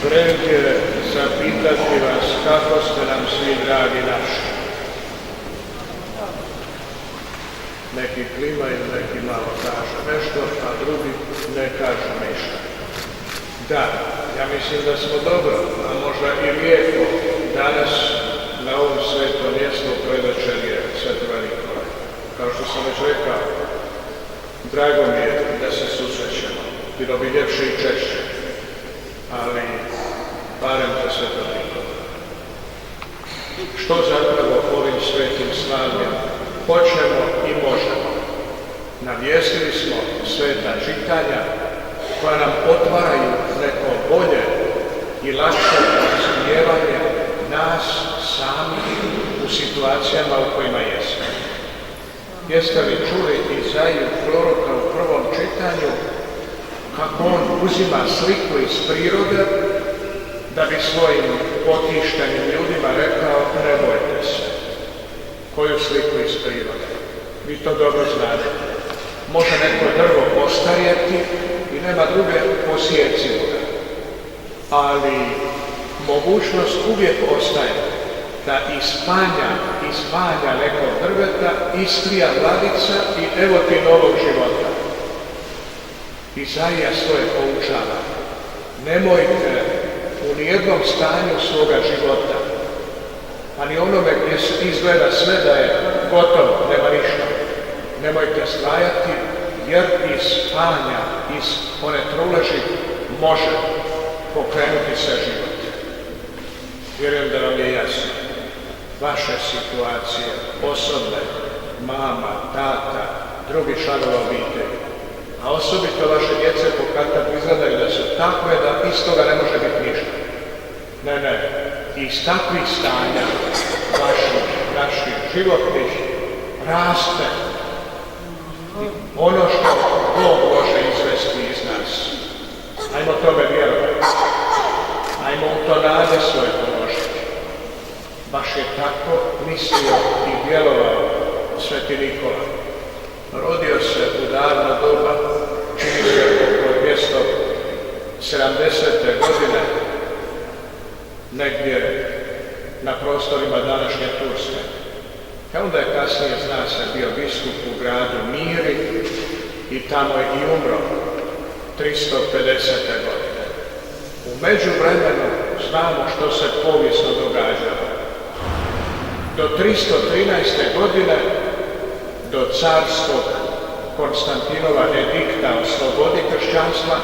Red je zapitati vas kako ste nam svi dragi naši. Neki klimaju, neki malo kažu nešto, a drugi ne kažu ništa. Da, ja mislim da smo dobro, a možda i lijepo danas na ovom svetom mjestu predvečerje Svetoga Nikolaja. Kao što sam već rekao, drago mi je da se susrećemo, bilo bi ljepše i češće, ali barem za Svetog Nikolaja. Što zapravo ovim svetim slavljem hoćemo i možemo? Navijestili smo sveta čitanja koja nam otvaraju neko bolje i lakše razumijevanje nas samih u situacijama u kojima jesmo. Jeste li čuli Izaiju proroka u prvom čitanju kako on uzima sliku iz prirode da bi svojim otištenim ljudima rekao ne bojte se. Koju sliku iz prirode? Vi to dobro znate. Može neko drvo postarjeti i nema druge posjecimo ga. Ali mogućnost uvijek ostaje da iz panja nekog drveta isklija mladica i evo ti novog života. Izaija svoje poučava. Nemojte u nijednom stanju svoga života, a ni onome gdje se izgleda sve da je gotovo, nema ništa. Nemojte stajati, jer iz panja, iz one truleži može pokrenuti se život. Vjerujem da vam je jasno. Vaše situacije, osobne, mama, tata, drugi članovi obitelji, a osobito vaše djece pokad izgledaju da su takve da iz toga ne može biti ništa. Ne, iz takvih stanja naših životnih raste ono što Bog može izvesti iz nas. Ajmo tome vjerovati. Ajmo u to nade svoje položiti. Baš je tako mislio i djelovao Sveti Nikola. Rodio se u davno doba, čini se oko 270. godine, negdje na prostorima današnje Turske. Onda je kasnije, zna se, bio biskup u gradu Miri i tamo je i umro 350. godine. U međuvremenu znamo što se povijesno događalo. Do 313. godine, do carskog Konstantinova edikta o slobodi kršćanstva,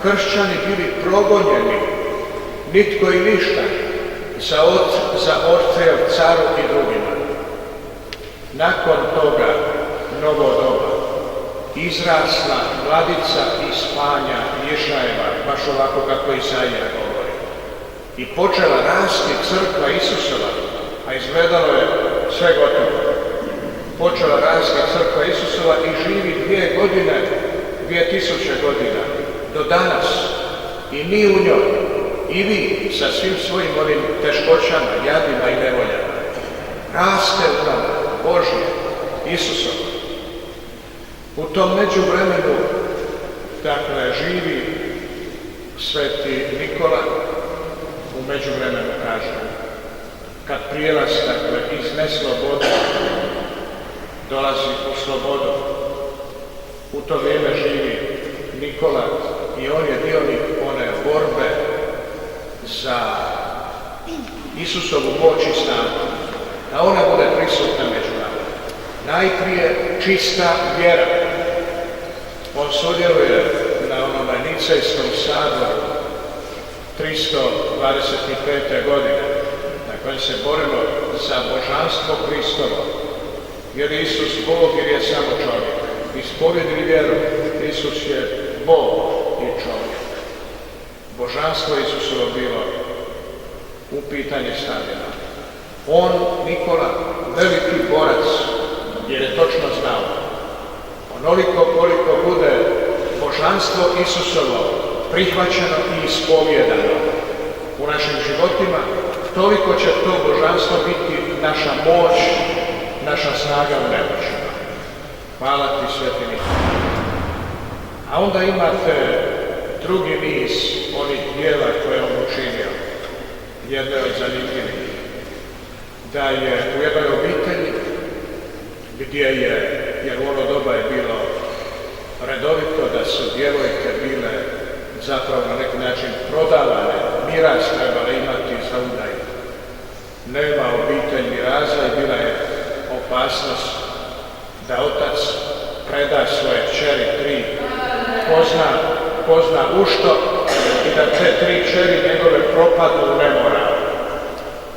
kršćani bili progonjeni, nitko i ništa, za ortrel caru i drugima. Nakon toga, novo doba, izrasla mladica iz panja Ješajeva, baš ovako kako Izaija govori, i počela rasti crkva Isusova, a izgledalo je sve gotovo. Počela rasti crkva Isusova i živi 2000 godina, do danas, i mi u njoj, i vi sa svim svojim ovim teškoćama, jadima i nevoljama, raste u nama Božje, Isusovo. U tom međuvremenu, dakle, živi Sveti Nikola, u međuvremenu kažem, kad prijelaz, dakle, iz neslobode dolazi u slobodu. U to vrijeme živi Nikola i on je dionik one borbe za Isusovu moć i snagu, da ona bude prisutna među nama. Najprije čista vjera. On sudjeluje na onome Nicejskom saboru 325. godine, na kojem se borimo za božanstvo Hristovo, jer je Isus Bog, jer je samo čovjek. Ispovjedili vjeru, Isus je Bog i čovjek. Božanstvo Isusovo bilo u pitanje stavljeno. On, Nikola, veliki borac, jer je točno znao, onoliko koliko bude božanstvo Isusovo prihvaćeno i ispovjedano u našim životima, toliko će to božanstvo biti naša moć, naša snaga u nemoćima. Hvala ti, Sveti Nikola. A onda imate drugi niz onih dijela koje on jedne od zanimljivih. Da je u jednoj obitelji gdje je, jer u ono doba je bilo redovito da su djevojke bile zapravo na neki način prodavane, miraz trebale imati za udaj. Nema obitelj miraza i bila je opasnost da otac preda svoje kćeri, 3, pozna u što i da te 3 kćeri njegove propadnu u nemoral.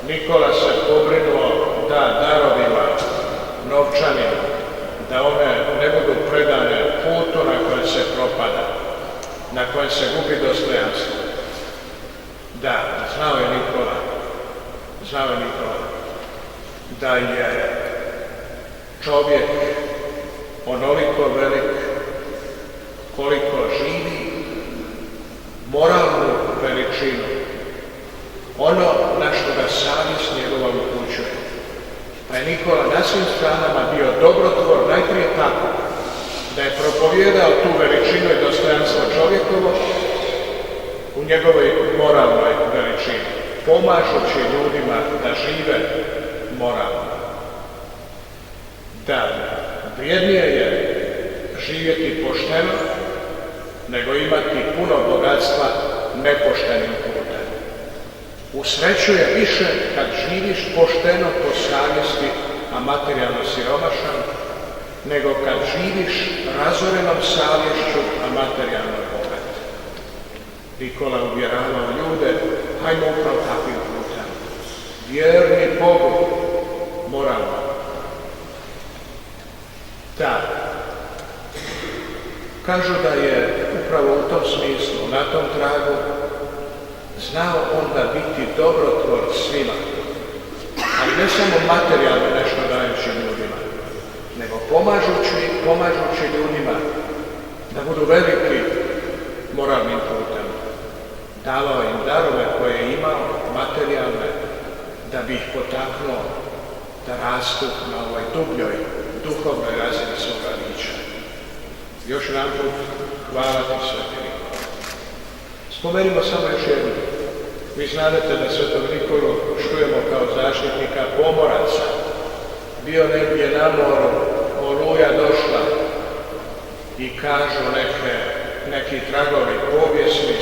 Nikola se pobrinuo da darovima novčanim, da one ne budu predane putu na kojem se propada, na kojem se gubi dostojanstvo. Da, znao je Nikola da je čovjek onoliko velik koliko živi moralnu veličinu, ono na što ga savjest njegova upućuje. Pa je Nikola na svim stranama bio dobrotvor, najprije tako da je propovijedao tu veličinu i dostojanstvo čovjekovo u njegovoj moralnoj veličini, pomažući ljudima da žive moralno. Da, vrijednije je živjeti pošteno nego imati puno bogatstva nepoštenim putem. Usrećuje više kad živiš pošteno po savjesti, a materijalno siromašan, nego kad živiš razorenom savješću, a materijalno bogat. Nikola uvjeravao ljude, hajmo upravo takvim putem. Vjerni Bogu, moralno. Da. Kažu da je upravo u tom smislu, na tom tragu, znao onda biti dobrotvor svima, ali ne samo materijalno nešto dajući ljudima, nego pomažući ljudima da budu veliki moralnim putem. Davao im darove koje je imao, materijalne, da bi ih potaknuo da rastu na ovoj dubljoj, duhovnoj razini svoga bića. Još jedanput, hvala ti, Sveti Nikola. Spomenimo samo još jednu. Vi znate da Svetog Nikolu čujemo kao zaštitnika pomoraca. Bio negdje na moru, oluja došla i kažu neki tragovi povijesni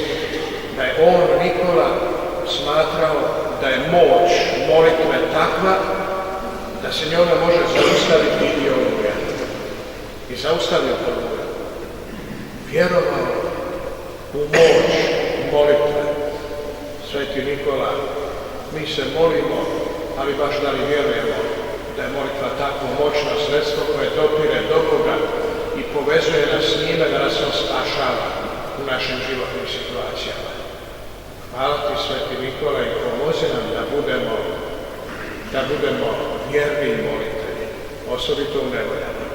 da je on, Nikola, smatrao da je moć molitve takva da se njome može zaustaviti i oluja. I zaustavio oluja. Vjerovao u moć molitve. Sveti Nikola, mi se molimo, ali baš da li vjerujemo da je molitva takvo moćno sredstvo koje dopire do Boga i povezuje nas s njime da nas on spašava u našim životnim situacijama. Hvala ti, Sveti Nikola, i pomozi nam da budemo vjerni molitelji, osobito u nevoljama.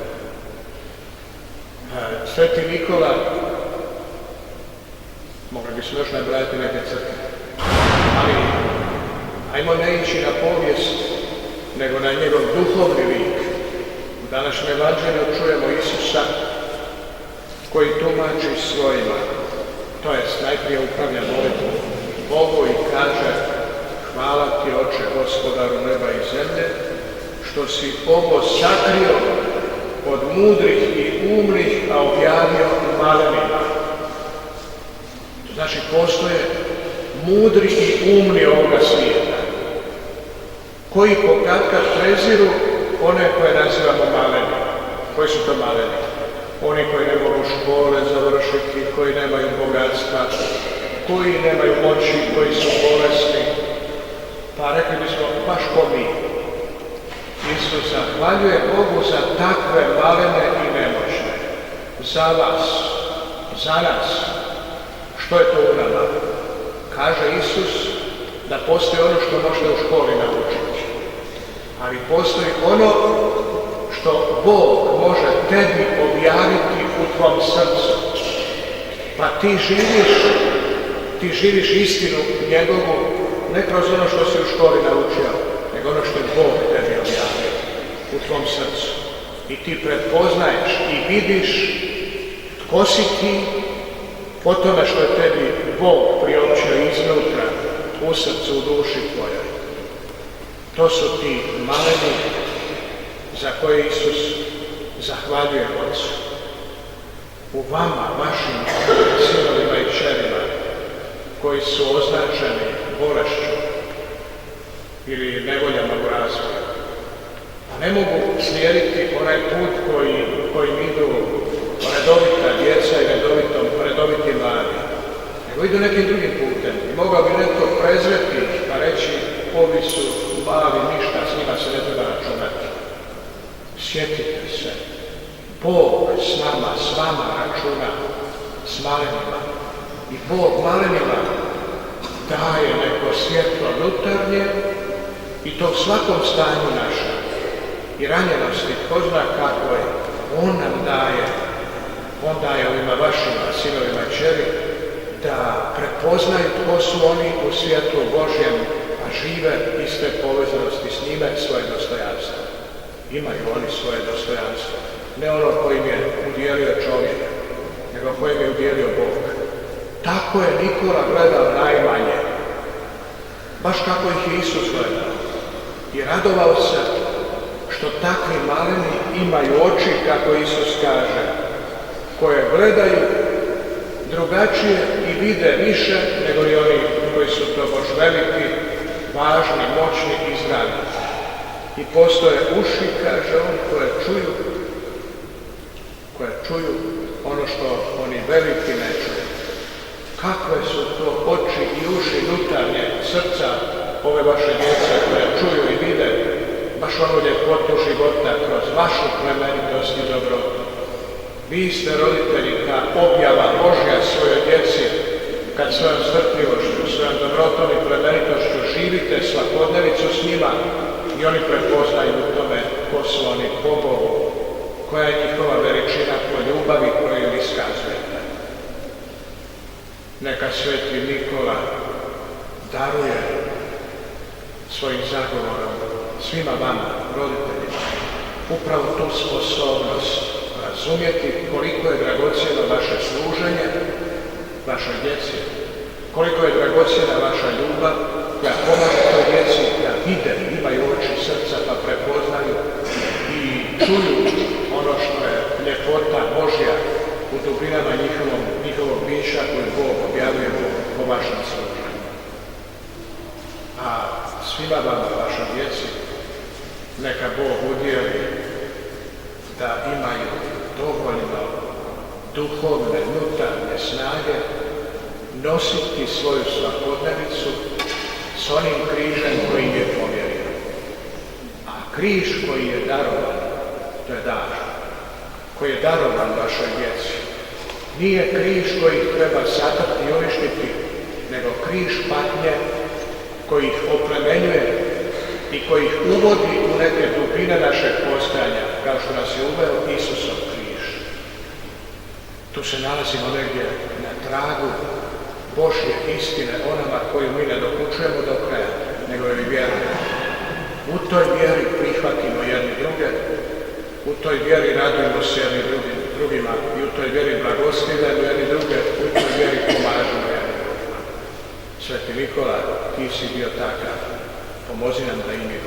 Sveti Nikola, mogli bismo još nabrajati neke crkve, ali ajmo ne ići na povijest, nego na njegov duhovni lik. U današnjem evanđelju čujemo Isusa koji tumači svojima, to jest najprije upravlja molitvu Bogu i kaže: hvala ti, Oče, Gospodaru neba i zemlje, što si ovo sakrio od mudrih i umnih, a objavio malenima. To znači postoje mudri i umni ovoga svijeta, koji pokatkad preziru one koje nazivamo maleni. Koji su to maleni? Oni koji ne mogu škole završiti, koji nemaju bogatstva, koji nemaju moći, koji su bolesni. Pa rekli bismo, baš ko mi. Isus zahvaljuje Bogu za takve malene i nemoćne. Za vas, za nas. Što je to u nama? Kaže Isus da postoji ono što možete u školi naučiti. Ali postoji ono što Bog može tebi objaviti u tvom srcu. Pa ti živiš istinu njegovu, ne kroz ono što si u školi naučio, nego ono što je Bog tebi objavio u tvom srcu. I ti prepoznaješ i vidiš tko si ti po tome što je tebi Bog priopćio iznutra, u srcu, u duši tvojoj. To su ti maleni za koje Isus zahvaljuje Otcu. U vama, vašim sinovima i kćerima, koji su označeni bolešću ili nevoljama u razvoju, a ne mogu slijediti onaj put kojim idu redovita djeca i redoviti mladi, nego idu nekim drugim putem. I mogao bi netko prezreti pa reći, ovi su mali, ništa, s njima se ne treba računati. Sjetite se, Bog s nama, s vama računa, s malenima. I Bog malenima daje neko svjetlo unutarnje i to u svakom stanju našem. I ranjenosti, tko zna kako je, On nam daje, On daje ovima vašima, sinovima i kćeri, da prepoznaju tko su oni u svijetu Božjem, a žive iste povezanosti s njime svoje dostojanstvo. Imaju oni svoje dostojanstvo. Ne ono kojim je udjelio čovjek, nego kojim je udjelio Bog. Tako je Nikola gledao najmanje, baš kako ih je Isus gledao. I radovao se što takvi maleni imaju oči, kako Isus kaže, koje gledaju drugačije i vide više nego i oni koji su to baš veliki, važni, moćni i zdravi. I postoje uši, kaže on, koje čuju ono što oni veliki ne čuju. Kakve su to oči i uši unutarnje srca ove vaše djece koje čuju i vide baš onu ljepotu života kroz vašu plemenitost i dobrotu. Vi ste roditelji, ta objava Božja svojoj djeci, kad svojom strpljivošću, svojom dobrotom i plemenitošću živite svakodnevicu s njima i oni prepoznaju u tome ko su oni po Bogu, koja je njihova veličina po ljubavi koju im iskazujete. Neka sveti Nikola daruje svojim zagovorom svima vama, roditeljima, upravo tu sposobnost razumjeti koliko je dragocjeno vaše služenje, vašoj djeci, koliko je dragocjena vaša ljubav, koja pomaže toj djeci da vide, imaju oči srca pa prepoznaju i čuju ono što je ljepota Božja u dubinama njihovog bića koju Bog objavljuje po vašem služenju. A svima vama, vašoj djeci, neka Bog udjeli da imaju dovoljno duhovne, unutarnje snage nositi svoju svakodnevicu s onim križem koji je povjerio. A križ koji je darovan, to je dar, koji je darovan vašoj djeci, nije križ koji ih treba satrti i uništiti, nego križ patnje koji ih oplemenjuje i koji ih uvodi u neke dubine našeg postojanja, kao što nas je uveo Isusov križ. Tu se nalazimo negdje na tragu Božje istine, onama koju mi ne dokučujemo do kraja, nego joj vjerujemo. U toj vjeri prihvatimo jedni druge, u toj vjeri radujemo se jedni drugima i u toj vjeri blagostivljamo jedni druge, u toj vjeri pomažemo jedni drugima. Sveti Nikola, ti si bio takav, pomozi nam da i mi